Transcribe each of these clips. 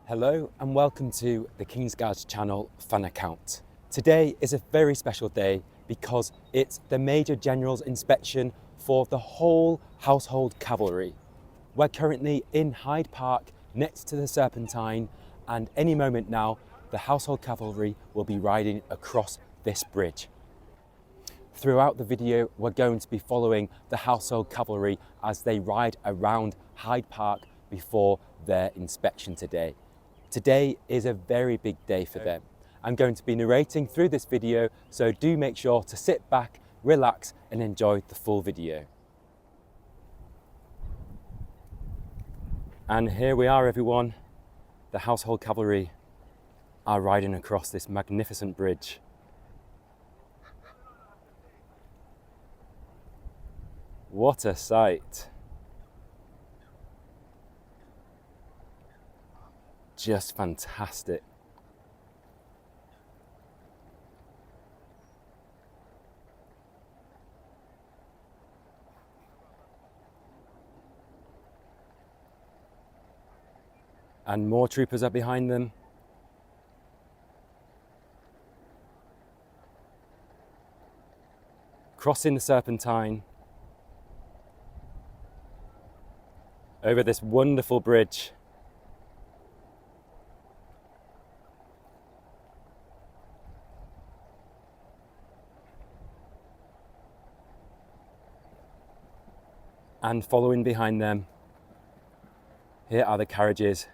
Hello and welcome to the King's Guards channel fan account. Today is a very special day because it's the Major General's inspection for the whole household cavalry. We're currently in Hyde Park next to the Serpentine, and any moment now the household cavalry will be riding across this bridge. Throughout the video we're going to be following the household cavalry as they ride around Hyde Park before their inspection today. Today is a very big day for them. I'm going to be narrating through this video, so do make sure to sit back, relax and enjoy the full video. And here we are, everyone. The household cavalry are riding across this magnificent bridge. What a sight. Just fantastic. And more troopers are behind them. Crossing the Serpentine over this wonderful bridge. And following behind them, here are the carriages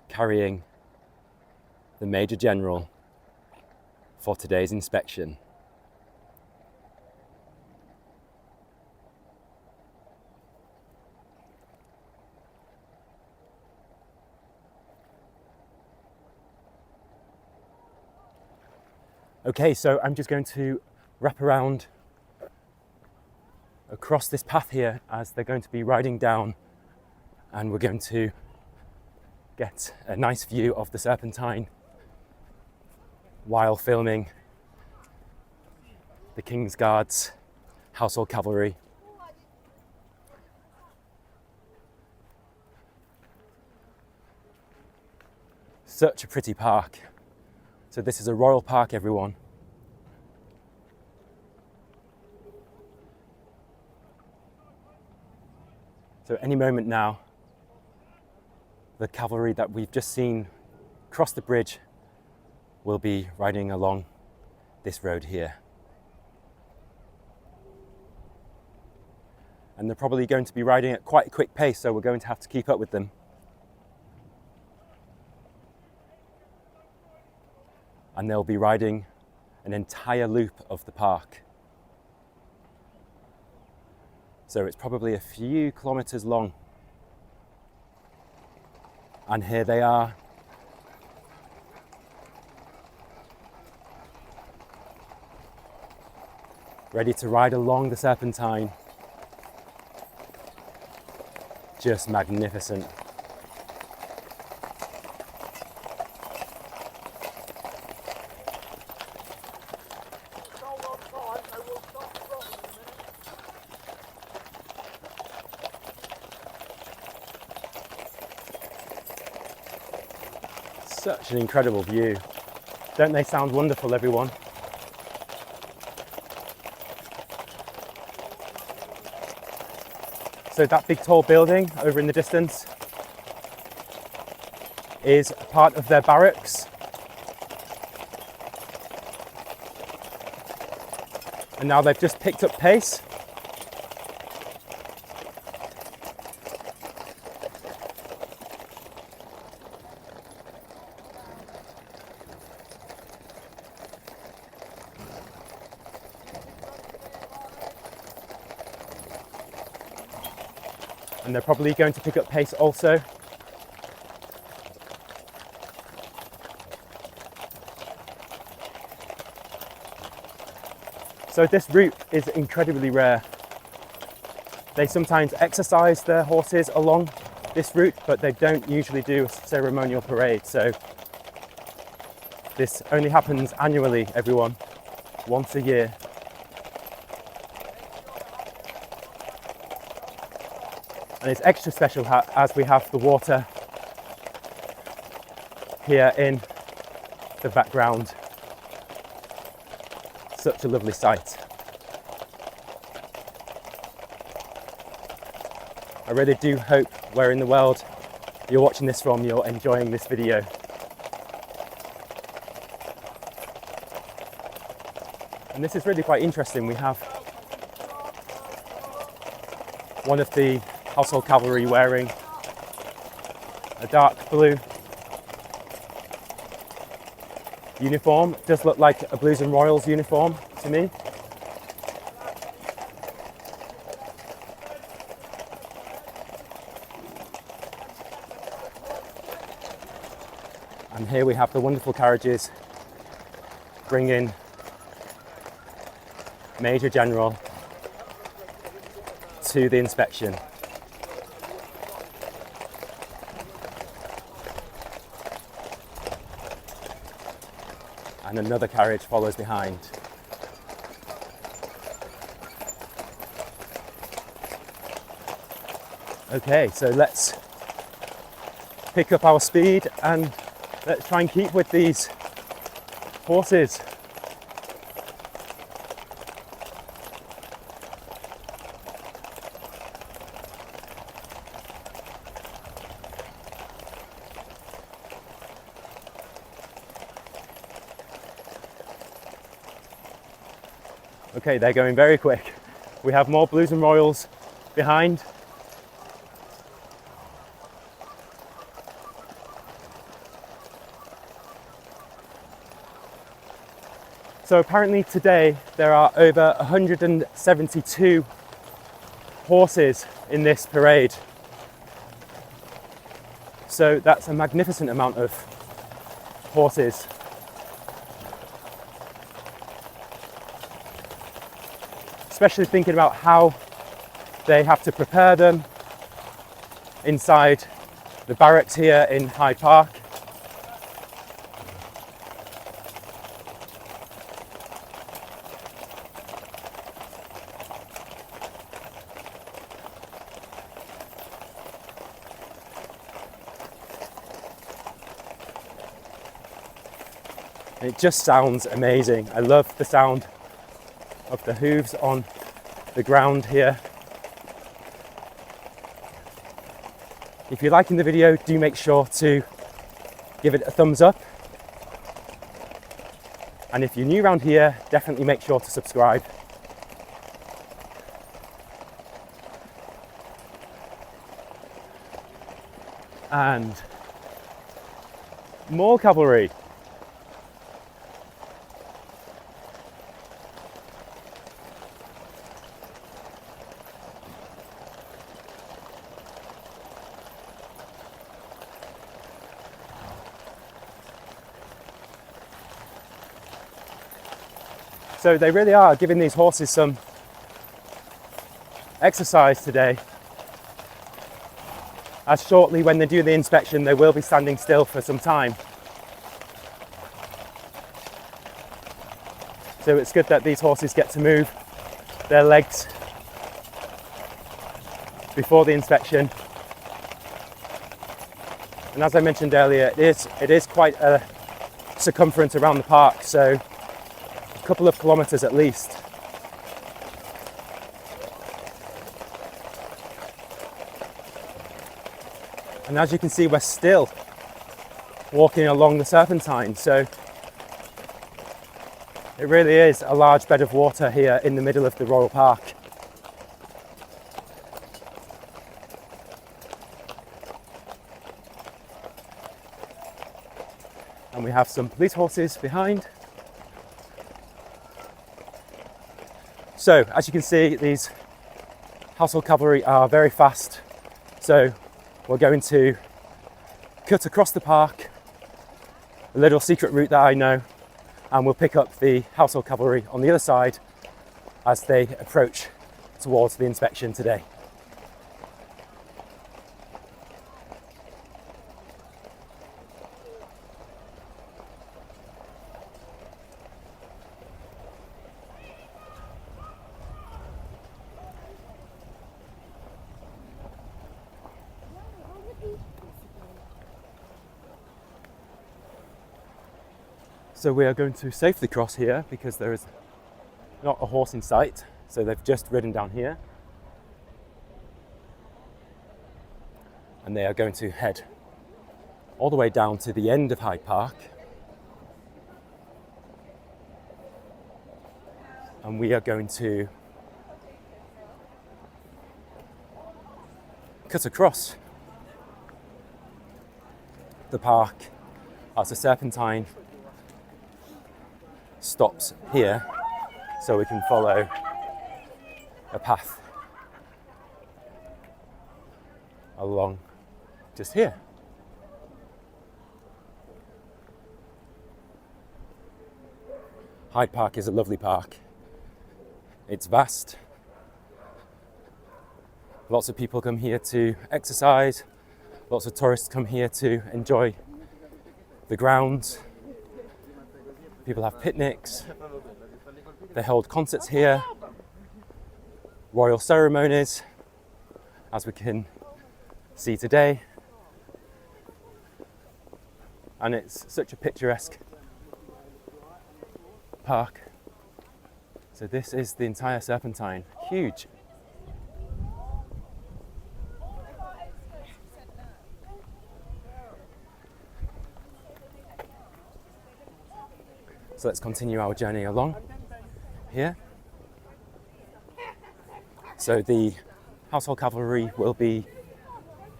carrying the Major General for today's inspection. Okay, so I'm just going to wrap around across this path here as they're going to be riding down, and we're going to get a nice view of the Serpentine while filming the King's Guards household cavalry. Such a pretty park. So this is a royal park, everyone. So any moment now, the cavalry that we've just seen cross the bridge will be riding along this road here. And they're probably going to be riding at quite a quick pace, so we're going to have to keep up with them. And they'll be riding an entire loop of the park. So it's probably a few kilometers long. And here they are. Ready to ride along the Serpentine. Just magnificent. Such an incredible view. Don't they sound wonderful, everyone? So that big tall building over in the distance is part of their barracks. And now they've just picked up pace. And they're probably going to pick up pace also. So this route is incredibly rare. They sometimes exercise their horses along this route, but they don't usually do a ceremonial parade. So this only happens annually, everyone, once a year. And it's extra special as we have the water here in the background. Such a lovely sight. I really do hope where in the world you're watching this from, you're enjoying this video. And this is really quite interesting. We have one of the household cavalry wearing a dark blue uniform. It does look like a Blues and Royals uniform to me. And here we have the wonderful carriages bringing Major General to the inspection. And another carriage follows behind. Okay, so let's pick up our speed and let's try and keep with these horses. Okay, they're going very quick. We have more Blues and Royals behind. So apparently today there are over 172 horses in this parade. So that's a magnificent amount of horses. Especially thinking about how they have to prepare them inside the barracks here in Hyde Park. It just sounds amazing. I love the sound of the hooves on the ground here. If you're liking the video, do make sure to give it a thumbs up. And if you're new around here, definitely make sure to subscribe. And more cavalry. So they really are giving these horses some exercise today. As shortly when they do the inspection, they will be standing still for some time. So it's good that these horses get to move their legs before the inspection. And as I mentioned earlier, it is quite a circumference around the park, so a couple of kilometers at least. And as you can see, we're still walking along the Serpentine, so it really is a large bed of water here in the middle of the Royal Park. And we have some police horses behind. So, as you can see, these household cavalry are very fast. So, we're going to cut across the park, a little secret route that I know, and we'll pick up the household cavalry on the other side as they approach towards the inspection today. So we are going to safely cross here because there is not a horse in sight. So they've just ridden down here. And they are going to head all the way down to the end of Hyde Park. And we are going to cut across the park as the Serpentine stops here, so we can follow a path along just here. Hyde Park is a lovely park. It's vast. Lots of people come here to exercise. Lots of tourists come here to enjoy the grounds. People have picnics. They hold concerts here. Royal ceremonies, as we can see today. And it's such a picturesque park. So this is the entire Serpentine, huge. So let's continue our journey along here. So the Household Cavalry will be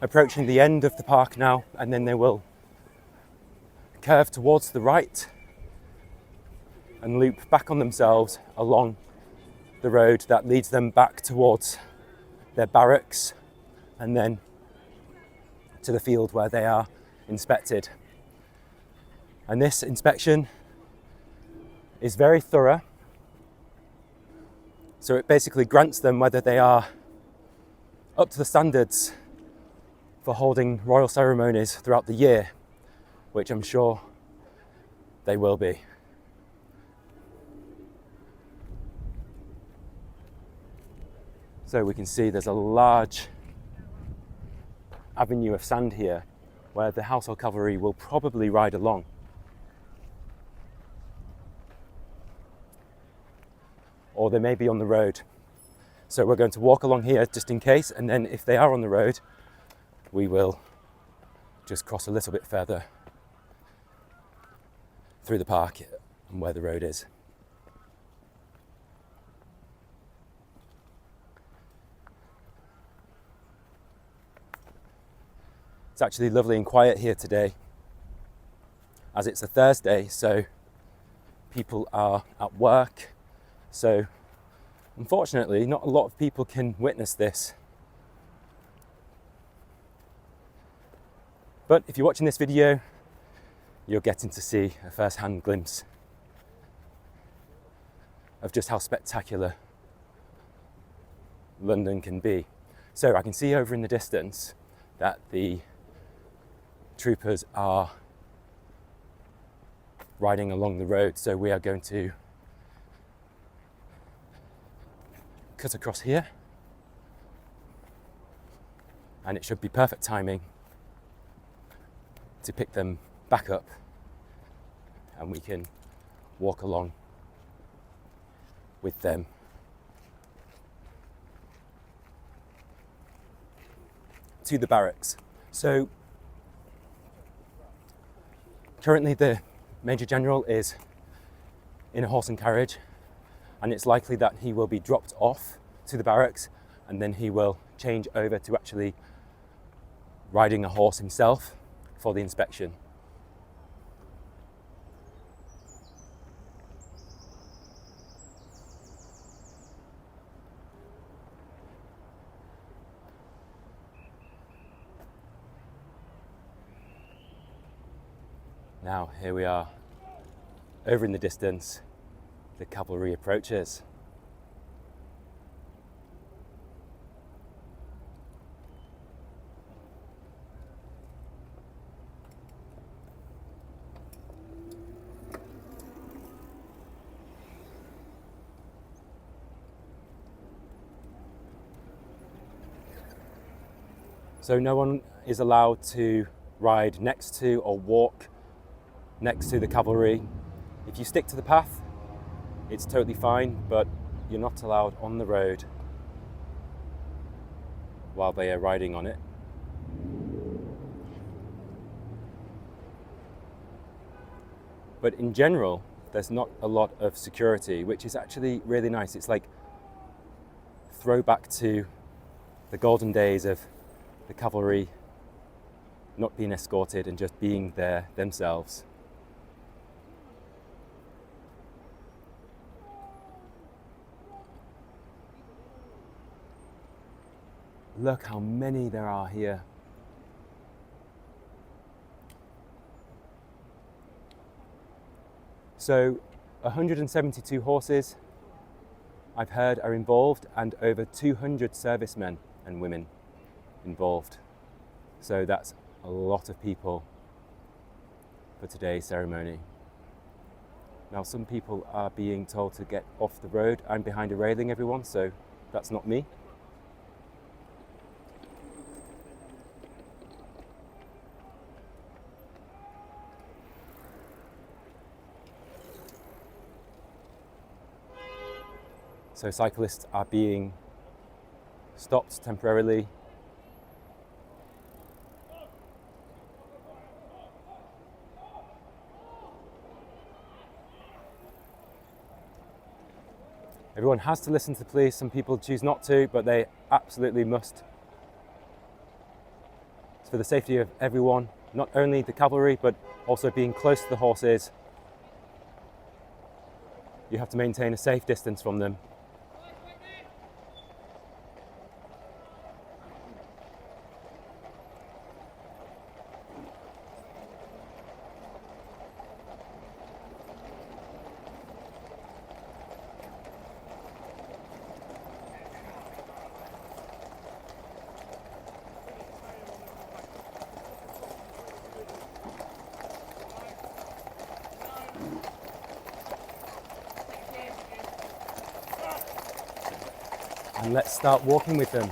approaching the end of the park now, and then they will curve towards the right and loop back on themselves along the road that leads them back towards their barracks and then to the field where they are inspected. And this inspection is very thorough. So it basically grants them whether they are up to the standards for holding royal ceremonies throughout the year, which I'm sure they will be. So we can see there's a large avenue of sand here where the Household Cavalry will probably ride along. Or they may be on the road. So we're going to walk along here just in case, and then if they are on the road, we will just cross a little bit further through the park and where the road is. It's actually lovely and quiet here today, as it's a Thursday, so people are at work. So unfortunately, not a lot of people can witness this. But if you're watching this video, you're getting to see a first-hand glimpse of just how spectacular London can be. So I can see over in the distance that the troopers are riding along the road. So we are going to cut across here, and it should be perfect timing to pick them back up, and we can walk along with them to the barracks. So currently the Major General is in a horse and carriage, and it's likely that he will be dropped off to the barracks, and then he will change over to actually riding a horse himself for the inspection. Now, here we are, over in the distance, the cavalry approaches. So no one is allowed to ride next to or walk next to the cavalry. If you stick to the path, it's totally fine, but you're not allowed on the road while they are riding on it. But in general, there's not a lot of security, which is actually really nice. It's like throwback to the golden days of the cavalry not being escorted and just being there themselves. Look how many there are here. So 172 horses, I've heard, are involved, and over 200 servicemen and women involved. So that's a lot of people for today's ceremony. Now, some people are being told to get off the road. I'm behind a railing, everyone, so that's not me. So cyclists are being stopped temporarily. Everyone has to listen to the police. Some people choose not to, but they absolutely must. It's for the safety of everyone, not only the cavalry, but also being close to the horses. You have to maintain a safe distance from them. And let's start walking with them.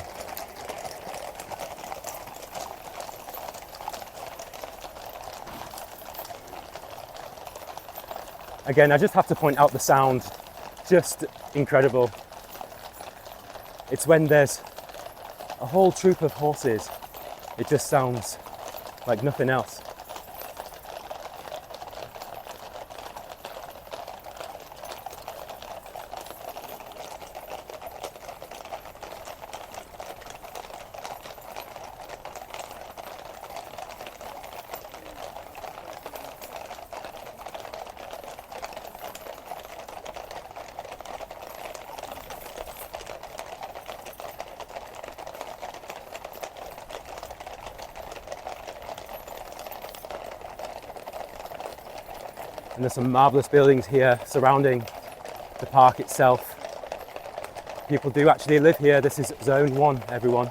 Again, I just have to point out the sound, just incredible. It's when there's a whole troop of horses, it just sounds like nothing else. And there's some marvellous buildings here surrounding the park itself. People do actually live here. This is Zone 1, everyone.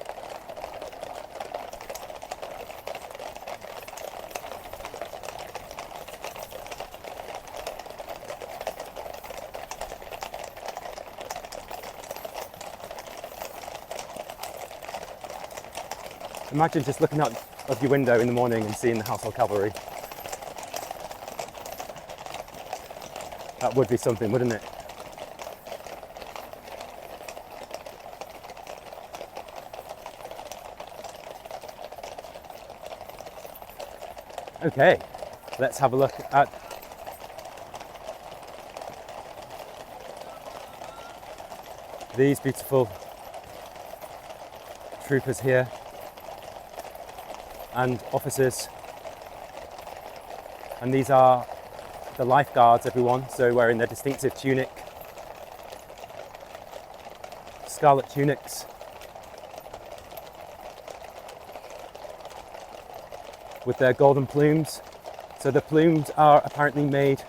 Imagine just looking out of your window in the morning and seeing the Household Cavalry. That would be something, wouldn't it? Okay, let's have a look at these beautiful troopers here and officers. And these are the lifeguards, everyone, so wearing their distinctive tunic, scarlet tunics, with their golden plumes. So the plumes are apparently made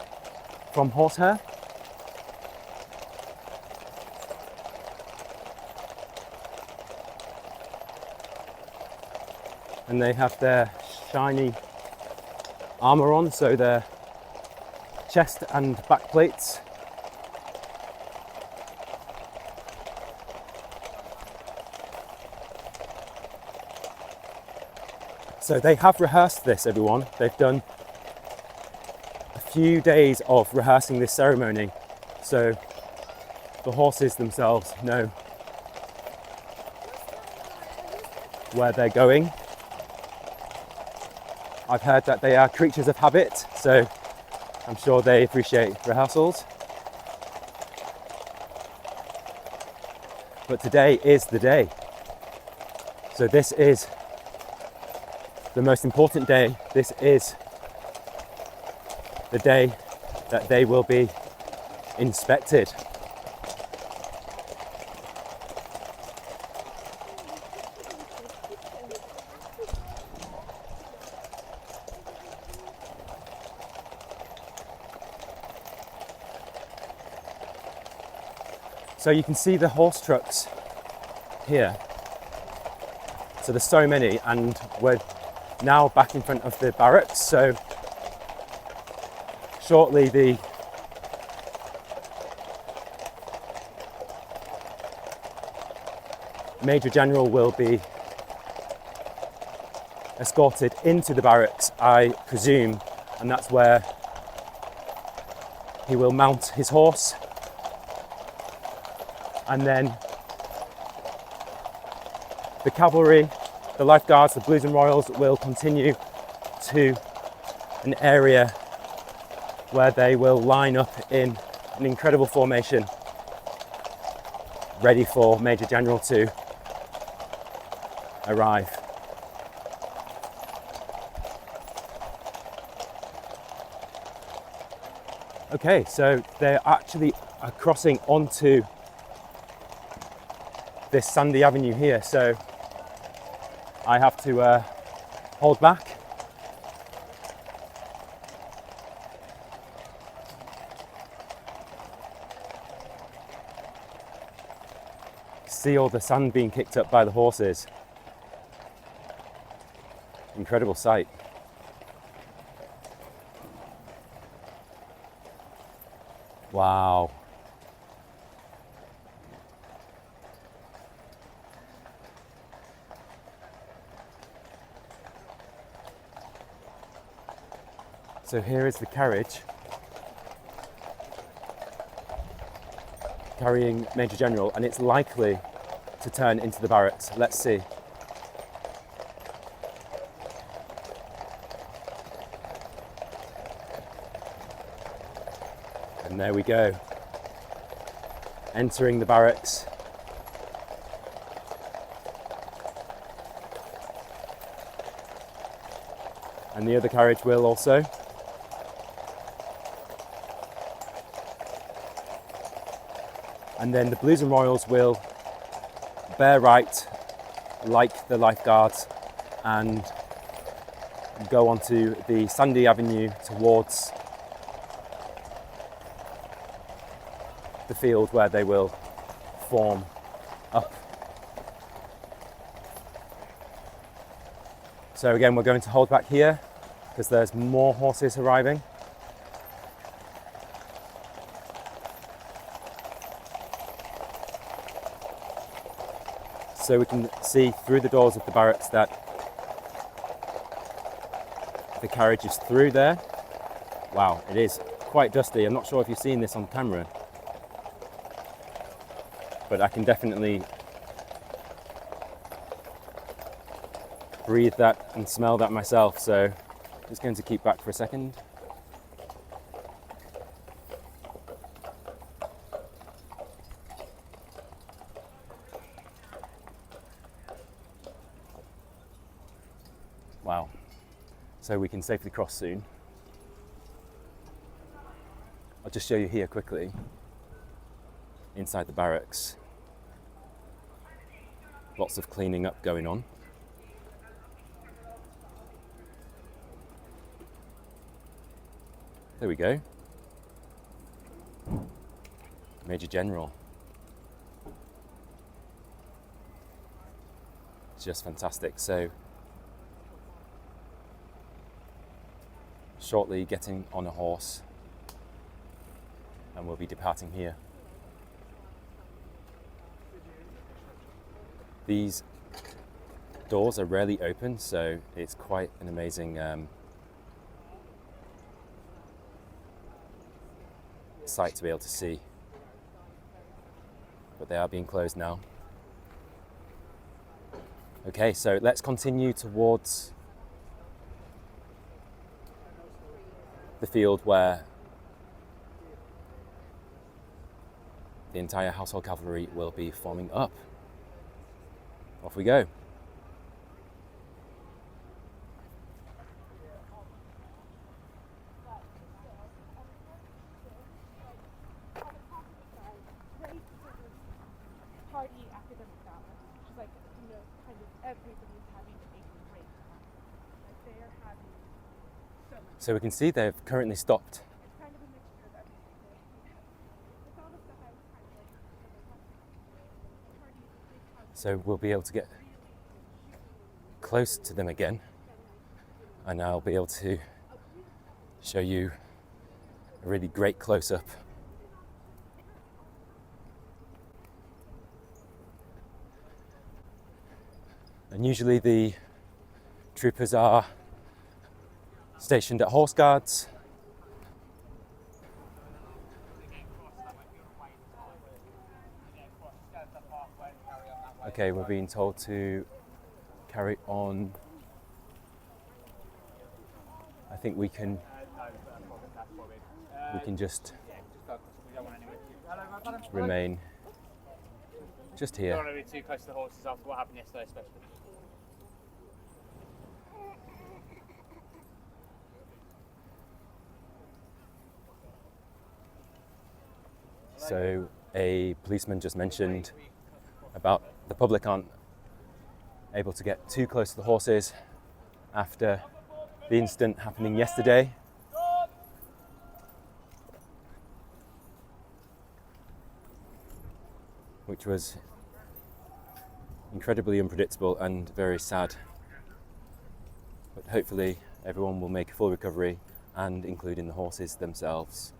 from horsehair. And they have their shiny armour on, so their chest and back plates. So they have rehearsed this, everyone. They've done a few days of rehearsing this ceremony, so the horses themselves know where they're going. I've heard that they are creatures of habit, so I'm sure they appreciate rehearsals. But today is the day. So this is the most important day. This is the day that they will be inspected. So you can see the horse trucks here. So there's so many, and we're now back in front of the barracks. So shortly the Major General will be escorted into the barracks, I presume, and that's where he will mount his horse. And then the cavalry, the lifeguards, the Blues and Royals will continue to an area where they will line up in an incredible formation, ready for Major General to arrive. Okay, so they actually are crossing onto this sandy avenue here, so I have to hold back. See all the sand being kicked up by the horses. Incredible sight. Wow. So here is the carriage carrying Major General, and it's likely to turn into the barracks. Let's see. And there we go. Entering the barracks. And the other carriage will also. And then the Blues and Royals will bear right, like the lifeguards, and go onto the sandy avenue towards the field where they will form up. So again, we're going to hold back here because there's more horses arriving. So we can see through the doors of the barracks that the carriage is through there. Wow, it is quite dusty. I'm not sure if you've seen this on camera, but I can definitely breathe that and smell that myself. So just going to keep back for a second. Wow, so we can safely cross soon. I'll just show you here quickly, inside the barracks. Lots of cleaning up going on. There we go. Major General. It's just fantastic. So shortly getting on a horse, and we'll be departing here. These doors are rarely open, so it's quite an amazing sight to be able to see. But they are being closed now. Okay, so let's continue towards the field where the entire household cavalry will be forming up. Off we go. Party academic balance, which is like, you know, kind of everybody's having a great time. Like they are having so much. So we can see they've currently stopped. It's kind of a mixture of everything. It's almost the house kind of parties, big parties. So we'll be able to get close to them again, and I'll be able to show you a really great close-up. And usually the troopers are stationed at horse guards. Okay, we're being told to carry on. I think we can just remain just here. Don't want to be too close to the horses after what happened yesterday, especially. So a policeman just mentioned about the public aren't able to get too close to the horses after the incident happening yesterday. Which was incredibly unpredictable and very sad. But hopefully everyone will make a full recovery, and including the horses themselves.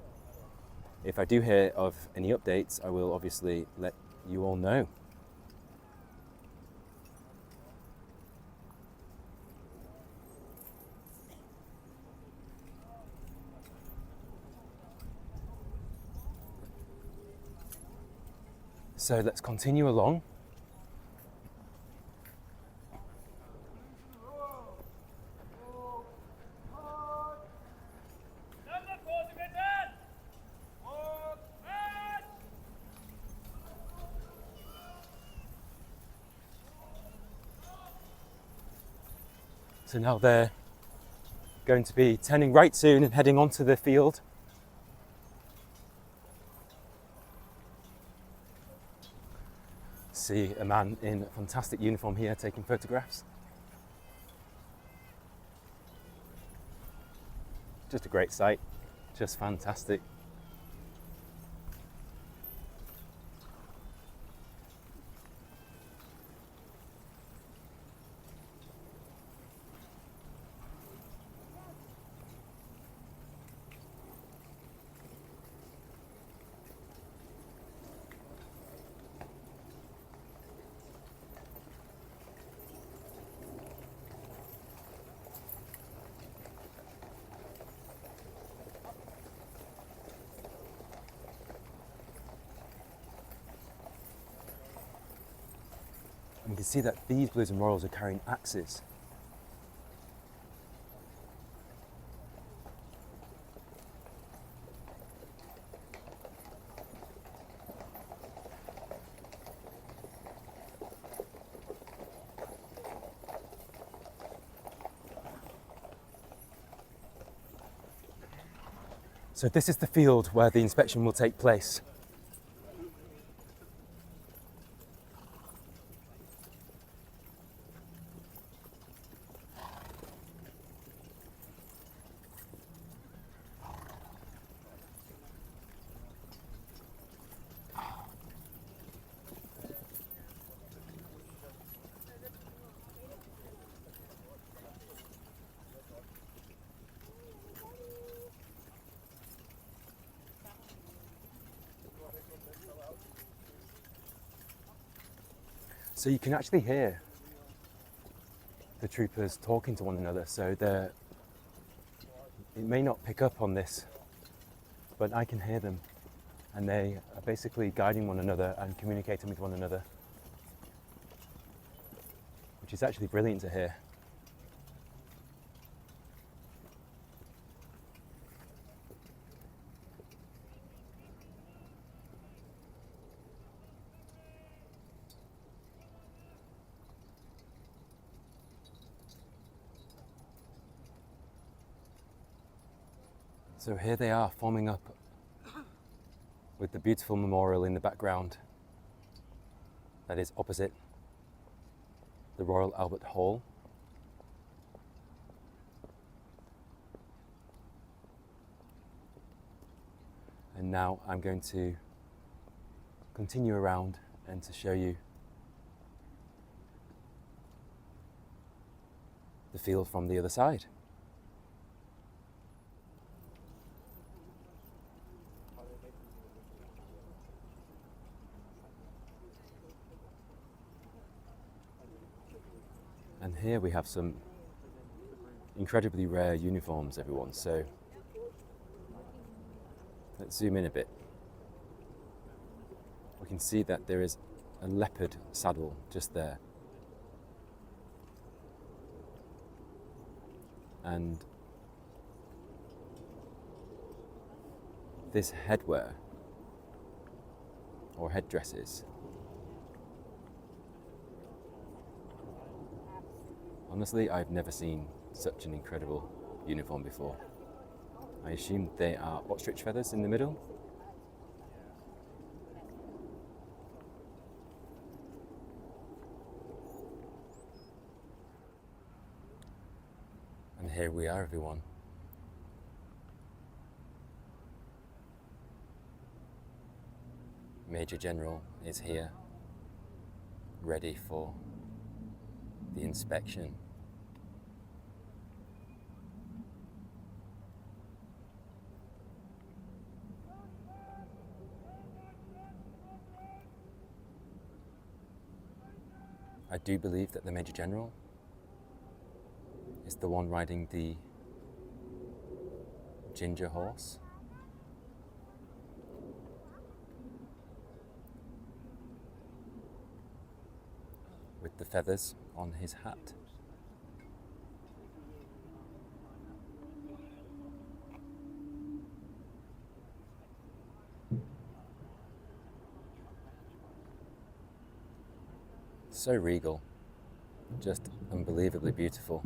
If I do hear of any updates, I will obviously let you all know. So let's continue along. So now they're going to be turning right soon and heading onto the field. See a man in a fantastic uniform here taking photographs. Just a great sight, just fantastic. And you can see that these Blues and Royals are carrying axes. So this is the field where the inspection will take place. So you can actually hear the troopers talking to one another, so it may not pick up on this, but I can hear them and they are basically guiding one another and communicating with one another, which is actually brilliant to hear. So here they are forming up with the beautiful memorial in the background that is opposite the Royal Albert Hall. And now I'm going to continue around and to show you the field from the other side. And here we have some incredibly rare uniforms, everyone. So let's zoom in a bit. We can see that there is a leopard saddle just there. And this headwear, or headdresses, honestly, I've never seen such an incredible uniform before. I assume they are ostrich feathers in the middle. And here we are, everyone. Major General is here, ready for the inspection. I do believe that the Major General is the one riding the ginger horse. With the feathers on his hat. So regal, just unbelievably beautiful.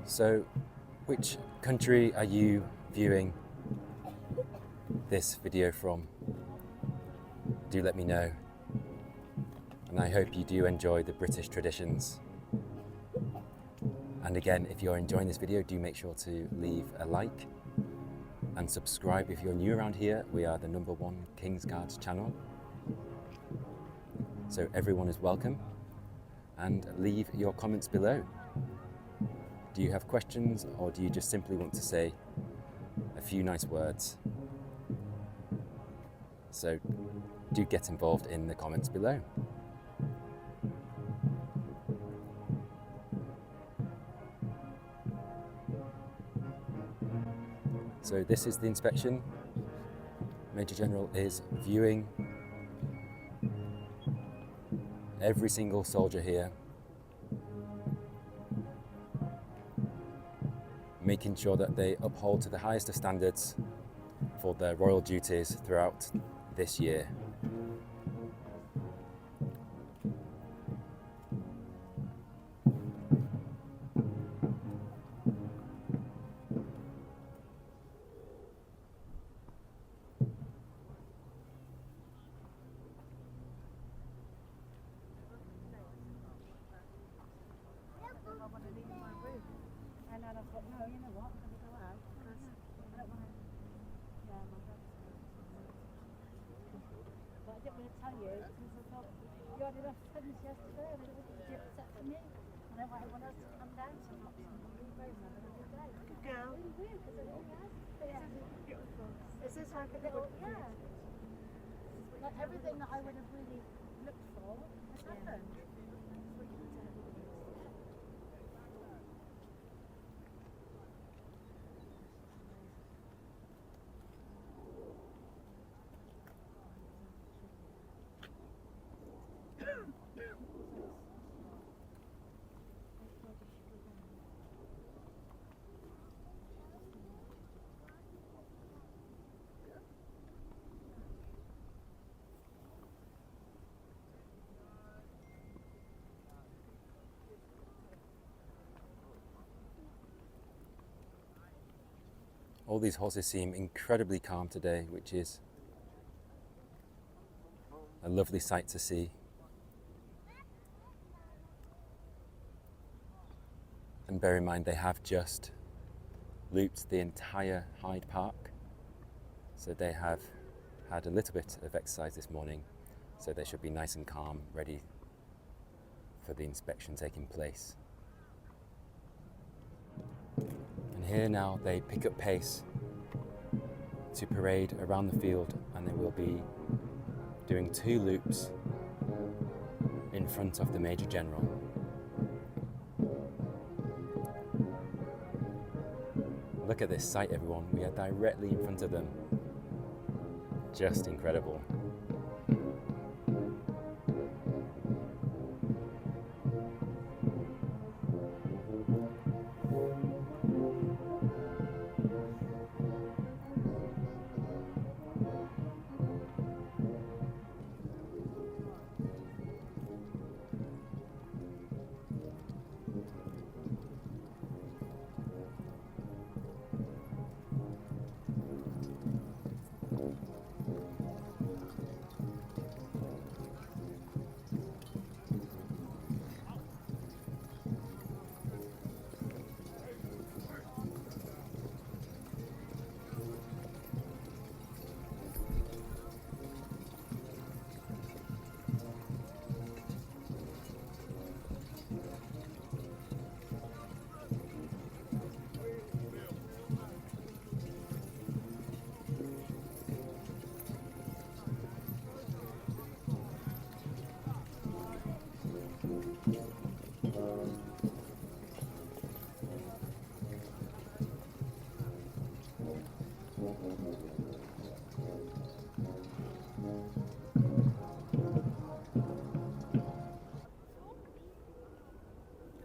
So, which country are you viewing this video from? Do let me know. And I hope you do enjoy the British traditions. And again, if you're enjoying this video, do make sure to leave a like and subscribe if you're new around here. We are the #1 King's Guards channel. So everyone is welcome, and leave your comments below. Do you have questions, or do you just simply want to say a few nice words? So do get involved in the comments below. So this is the inspection. Major General is viewing every single soldier here, making sure that they uphold to the highest of standards for their royal duties throughout this year. And then I thought, no, you know what, I'm going to go out because I don't want to, yeah, my brother's going. But I didn't want to tell you because I thought you had enough friends yesterday and it would be upset for me. And I want everyone else to come down to not be very much of a good day. Good girl. Really weird because I really like it. Yeah. Beautiful. This is like a little, yeah. Like everything that I would have really looked for has happened. All these horses seem incredibly calm today, which is a lovely sight to see. And bear in mind, they have just looped the entire Hyde Park. So they have had a little bit of exercise this morning. So they should be nice and calm, ready for the inspection taking place. And here now they pick up pace to parade around the field, and they will be doing 2 loops in front of the Major General. Look at this sight, everyone. We are directly in front of them. Just incredible.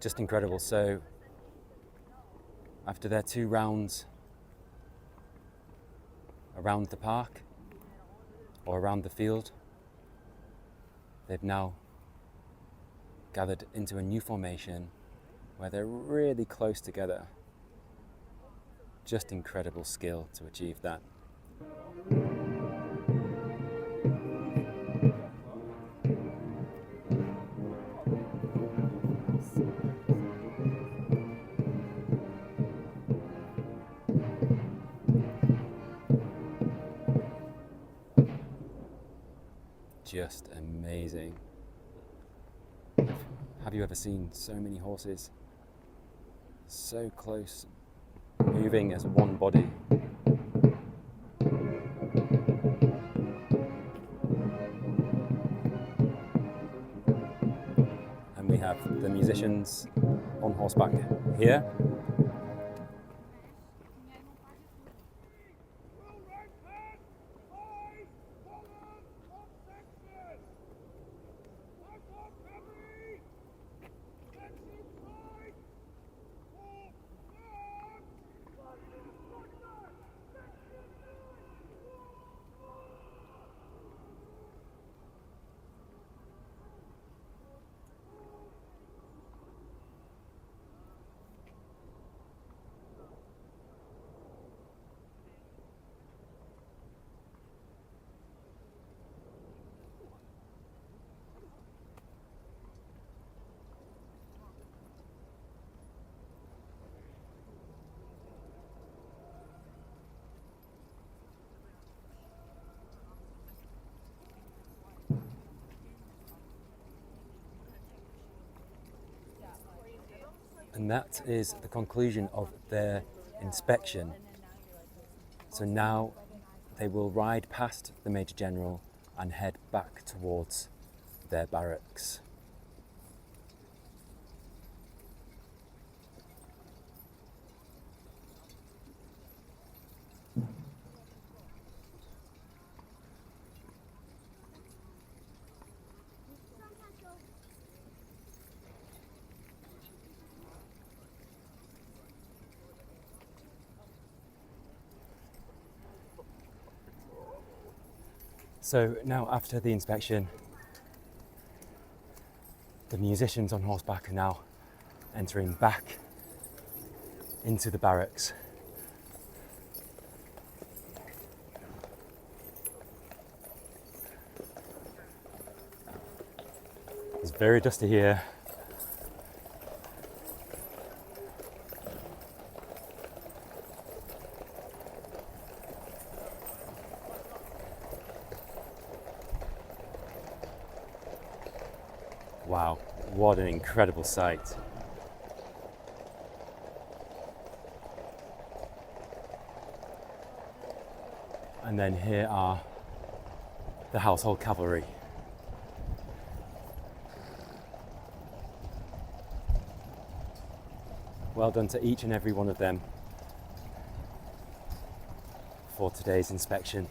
Just incredible. So after their 2 rounds around the park or around the field, they've now gathered into a new formation where they're really close together. Just incredible skill to achieve that. Just amazing. Have you ever seen so many horses so close, moving as one body? And we have the musicians on horseback here. And that is the conclusion of their inspection. So now they will ride past the Major General and head back towards their barracks. So now after the inspection, the musicians on horseback are now entering back into the barracks. It's very dusty here. Wow, what an incredible sight. And then here are the household cavalry. Well done to each and every one of them for today's inspection.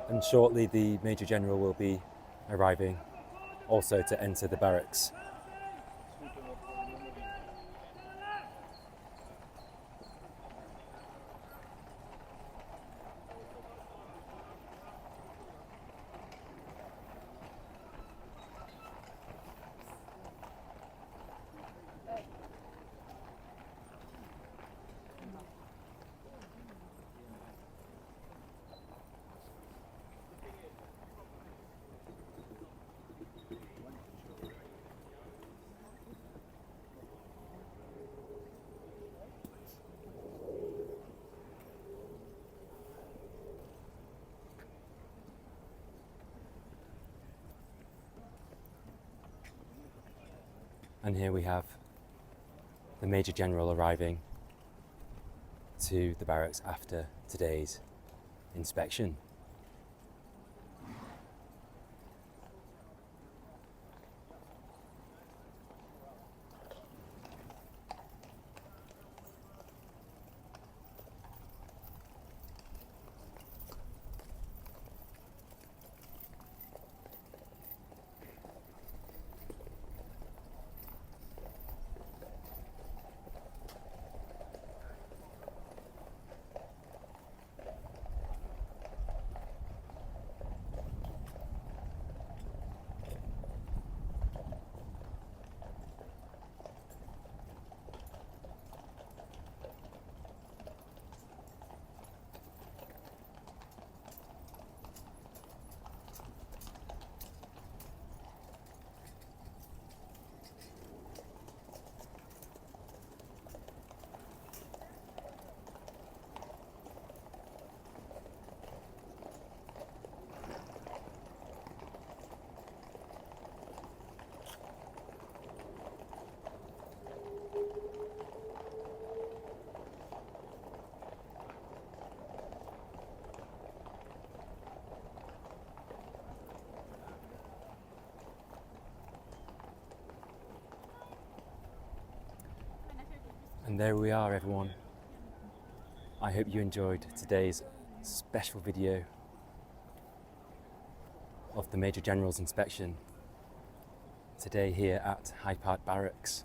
And shortly the Major General will be arriving also to enter the barracks. And here we have the Major General arriving to the barracks after today's inspection. And there we are, everyone. I hope you enjoyed today's special video of the Major General's inspection today here at Hyde Park Barracks.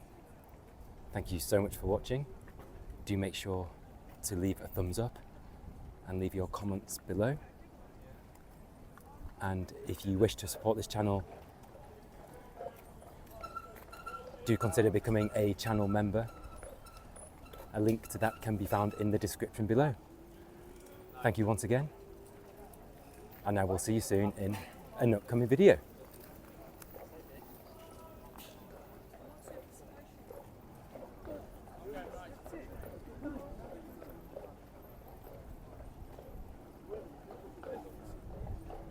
Thank you so much for watching. Do make sure to leave a thumbs up and leave your comments below. And if you wish to support this channel, do consider becoming a channel member. A link to that can be found in the description below. Thank you once again, and I will see you soon in an upcoming video.